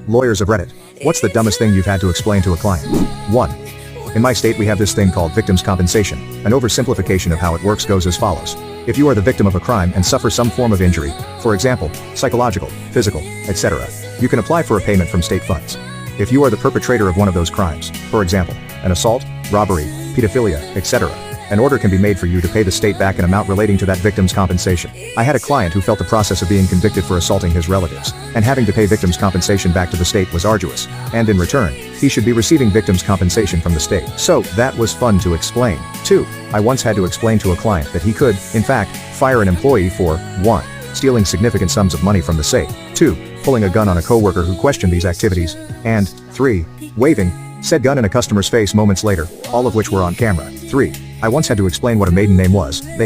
Lawyers of Reddit. What's the dumbest thing you've had to explain to a client? 1. In my state we have this thing called victim's compensation. An oversimplification of how it works goes as follows. If you are the victim of a crime and suffer some form of injury, for example, psychological, physical, etc., you can apply for a payment from state funds. If you are the perpetrator of one of those crimes, for example, an assault, robbery, pedophilia, etc., an order can be made for you to pay the state back an amount relating to that victim's compensation. I had a client who felt the process of being convicted for assaulting his relatives, and having to pay victim's compensation back to the state was arduous, and in return, he should be receiving victim's compensation from the state. So, that was fun to explain. 2. I once had to explain to a client that he could, in fact, fire an employee for 1. Stealing significant sums of money from the safe, 2. Pulling a gun on a coworker who questioned these activities, and 3. Waving said gun in a customer's face moments later, all of which were on camera. 3. I once had to explain what a maiden name was. They